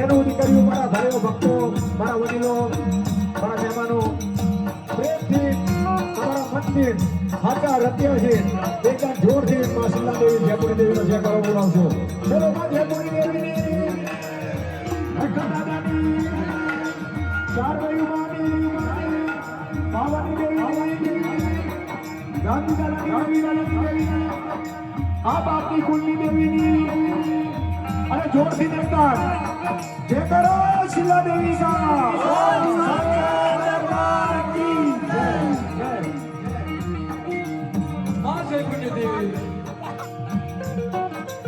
બહેનો દીકરીઓ મારા ભાઈઓ ભક્તો મારા વડીલો મારા મહેમાનો પ્રેમથી તમારા મનથી હાકા રત્યા છે એકદમ જોરથી માં શિલા દેવી જયપુરી દેવીનો જય કરો બોલાવશો ચલો માં જયપુરી દેવીની અખા દાદાની ચારવાયુ માની પાવાની દેવી ગાંધી દાદાની દેવી આ બાપની કુળની દેવીની અને જોરથી દેવતા જય કરો શિલા દેવી કા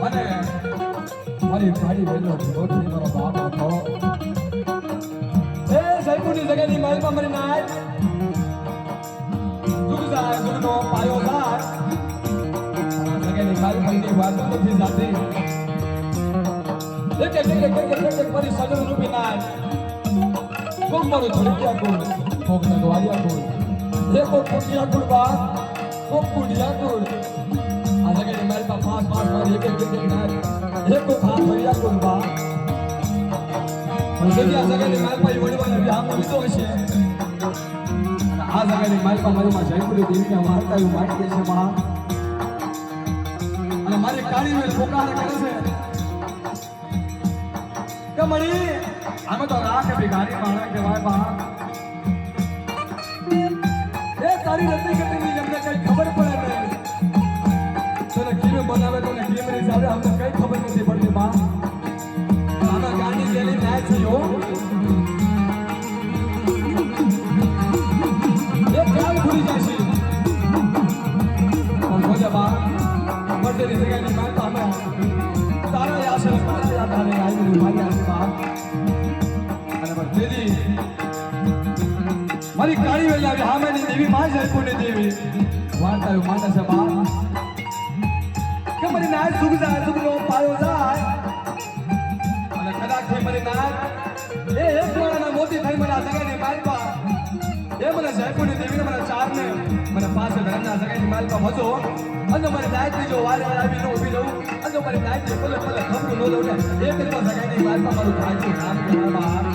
અને મારી ગાડી વેલો રોટલી મારો બાપ હતો એ સૈકુની જગ્યાની માલમાં મરી નાય જુગ જાય જુગનો પાયો જાય જગ્યાની માલ પરની વાત નથી જાતી એક મારી સજન રૂપી નાય કોમ મારું ધોળિયા કુળ કોક નગવારિયા કુળ એ કોક કોટિયા કુળ બા કોક કુડિયા કુળ આ જગ્યાની માલમાં પાંચ મારી એક નાય એક હાથ ભર્યા કુલબા જગ્યા જગ્યાની માલમાં વડીવાના આમ લીધો હશે આ જગ્યાની માલમાં મારીમાં જયપુરી દેવીને વાર્તા એવું માટી છે માં અને મારી કાળી વેલ પોકારે કરે છે કે મળી આમે તો રાખ ભિખારી માણા કહેવાય બા એ તારી રત્ની કટીની એમને કઈ ખબર પડે નહીં તને કેમ બનાવે તને કેમ ની સામે અમને કઈ ખબર નથી પડતી બા આના ગાડી ગેલી ના થયો એ કાલ ભૂલી જશે પણ બોલે બા બર્થડે જગ્યાની વાત અમે તારા આશરે તારા યાદ આને આવી મારી આશરે બા અને બર્થડે મારી કાળી વેલી આવી હામેની દેવી માં જયપુરની દેવી વાર્તા માને છે બા કે મારી નાય સુખ જાય સુખનો પાયો જાય અને કદાચ મારી નાય એ એક માળાના મોતી થઈ મને આ જગ્યાની માલપા એ મને જયપુરની દેવીને મને ચારને મને પાસે ઘરના જગ્યાની માલપા મજો અને મારી નાયથી જો વારે આવીને ઊભી રહું અને મારી નાયથી ભલે ખબરું ન લઉં ને એક જગ્યાની માલપા મારું ભાઈનું નામ કહેવામાં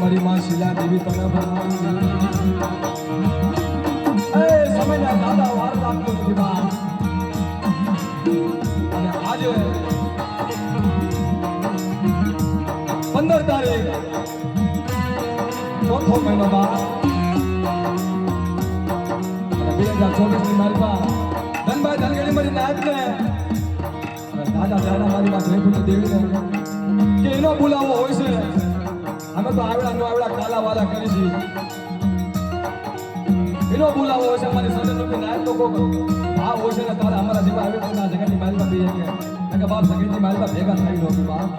મારી માં શિલા દેવી તને ભરવાની એ સમયના દાદા વાર્તા આપતો નથી બા અને આજે 15 તારીખ ચોથો મહિનો બા 2024 ની મારી બા ધનભાઈ ધનગડી મારી નાયક ને દાદા મારી માં જયપુરની દેવીને કે એનો બોલાવો હોય છે અમે તો આવડા કાલા વાલા કરી છે એનો બોલાવો હોય છે અમારી સજન નાયક લોકો ભાવ હોય છે ને તારા અમારા જેવા આવે પણ આ જગતની માલમાં બી કે બાપ જગતની માલમાં ભેગા થઈ નો બાપ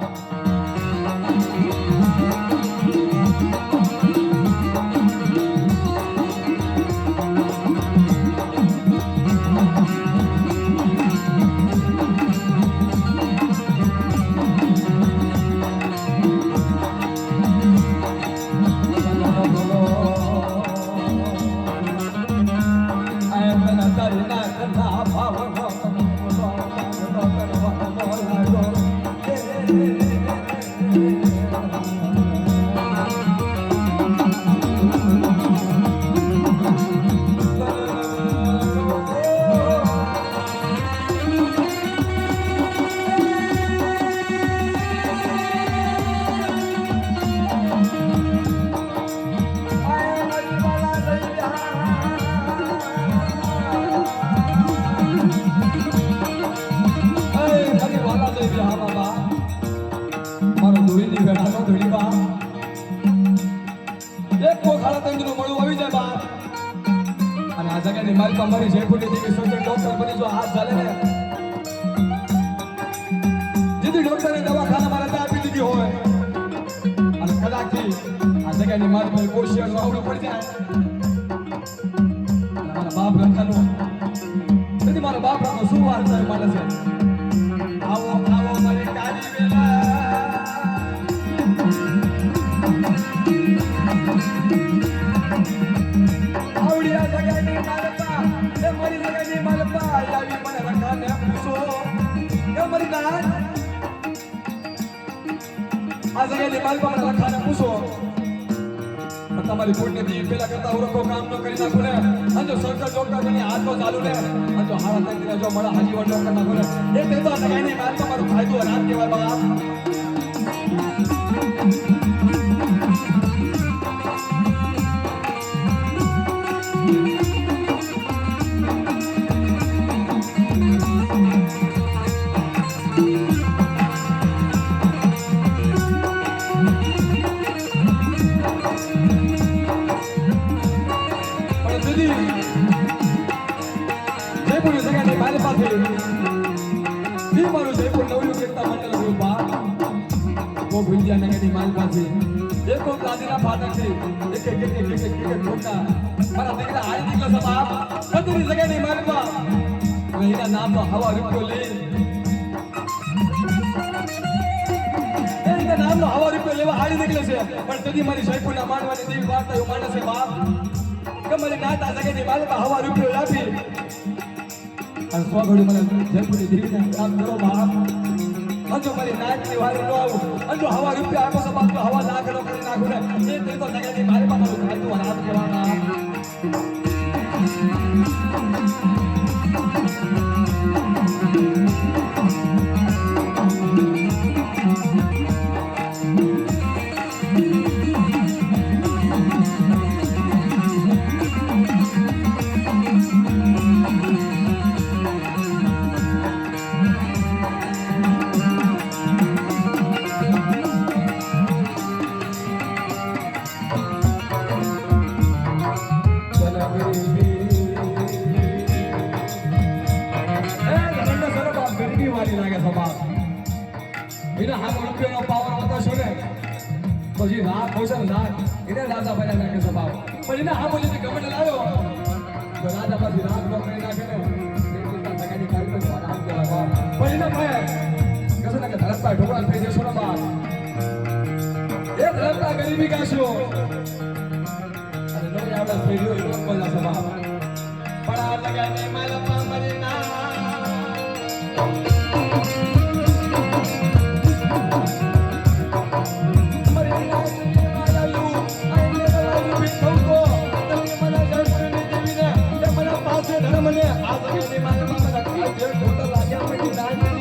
જગ્યાની માલપા મારી જયપુરની દેવી સોચર ડોક્ટર બની જો હાથ ચાલે ને જેથી ડોક્ટરે દવાખાનામાં રજા આપી દીધી હોય અને કદાચથી આ જગ્યાની માલપા કોશિયર વાવડું પડી જાય મારા બાપ રખાનો તેથી મારા બાપ રખો શું વાત થાય માને છે આવો આવો મારી કાળી વેલા આવડિયા જગ્યાની માલપા એ મારી જગ્યાની માલપા આવી મને રખાને પૂછો એ મારી નાન આ જગ્યાની માલપા મને રખાને પૂછો તમારી ફૂટને દી પેલા કરતા ઉરકો કામ ન કરી નાખું ને અને સરકાર ડોક્ટર બની હાથો ચાલુ ને અને જો હારા તંત્રી જો મળા હાજીવર ડોક્ટર નાખું ને એ તે તો જગ્યાની માલપા મારું ફાયદો રાત કહેવાય બાપ જયપુરની જગ્યાની માલપાથી મારું જયપુર નવયું કીર્તન મંડળ ગ્રુપ કો વિદ્યાનગરની માલપાથી એકો ગાંધીના ફાટકથી એક ખોટા મારા દીકરા હારી દીકરા સબાપ બધીની જગ્યાની માલપા અને એના નામ તો હવા રૂપિયો લે એના નામનો હવા રૂપિયો લેવા હારી નીકળે છે પણ તેથી મારી જયપુરના માનવાની દેવી વાર્તા એવું માને છે બાપ કે મારી નાતા જગ્યાની માલપા હવા રૂપિયો આપી અને સ્વઘડી મને જયપુરની દેવીને કામ કરો બાપ અંજો મારી નાચની વારી ન આવું અંજો હવા રૂપિયા આપો છો બાપ તો હવા ના કરો કરી નાખું ને એ તો જગ્યાની માલપા મારું ખાતું અને હાથ કહેવાના પછી રાત હોય છે રાત એને રાજા બન્યા નાખે સ્વભાવ પણ એને હા બોલી ગમે લાવ્યો તો રાજા પછી રાત નો કરી નાખે ને જગાની કાલ પર આરામ કરવા પણ એને ભાઈ કસો ના કે ધરતપા ઢોકળા થઈ જશો ને બાપ એ ધરતપા ગરીબી કાશો અને નવી આવડા ફેરીઓ એ લોક બોલા સ્વભાવ પણ આ લગાને માલપા મરી ના મને આ જગ્યાની માલપા મને ખાઈ દે ખોટા લાગ્યા પછી ના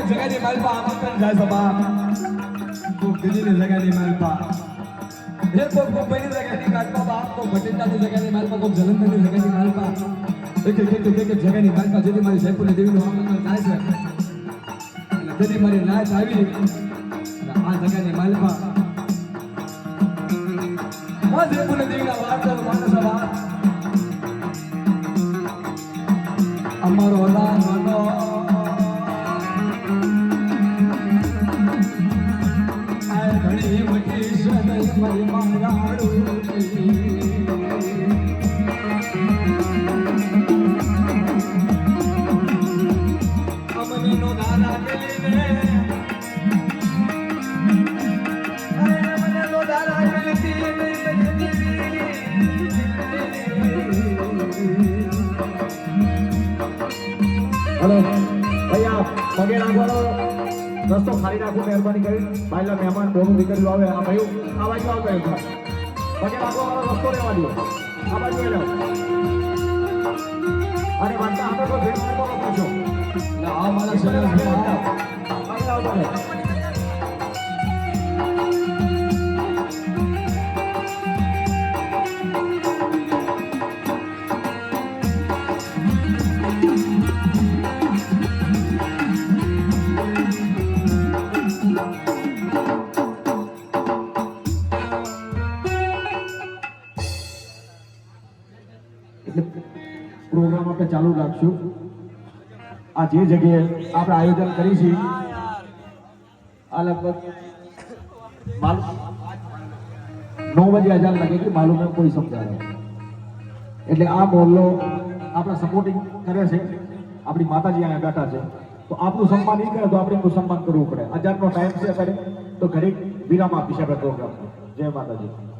જગાની માલપા આમંત્રણ જાય સભા ખૂબ દિલ્હીની જગાની માલપા એ ખૂબ મુંબઈની જગાની માલપા બાપ તો ભટિંડાની જગાની માલપા ખૂબ જલંધરની જગાની માલપા એક જગાની માલપા જેથી મારી જયપુરની દેવીનું આમંત્રણ થાય છે અને જેથી મારી નાચ આવી આ જગાની માલપા આ જયપુરની દેવીના વાર્તાનો માનસ સભા અમારો નાનો આ ઘણી મોટી સદય મારી મારાડું અમનનો દાના મેલીને અમનનો દાના હલો ભાઈ આ પગે લાગવાનો રસ્તો ખાલી રાખો મહેરબાની કરી ભાઈલા મહેમાન બોનું દીકરીઓ આવે આ ભાઈ આ બાજુ આવતો એકવાર પગે લાગવાનો રસ્તો રહેવા દો આ બાજુ લો અને વાંચતા આપણે તો ભેટ કરવાનો પાછો આ મારા સરસ ભાઈ આગળ આવતો રહે પ્રોગ્રામ આપણે ચાલુ રાખશું આ જે જગ્યાએ આપણે આયોજન કરીશું આ લગભગ 9 बजे अजान लगेगी मालूम है कोई समझा रहा એટલે આ મોહલ્લો આપણા સપોર્ટિંગ કરે છે આપણી માતાજી અહીંયા બેઠા છે તો આપનું સન્માન નહીં કરે તો આપણે એનું સન્માન કરવું પડે અજાનનો ટાઈમ છે અત્યારે તો ઘરે વિરામ આપી શકે પ્રોગ્રામ જય માતાજી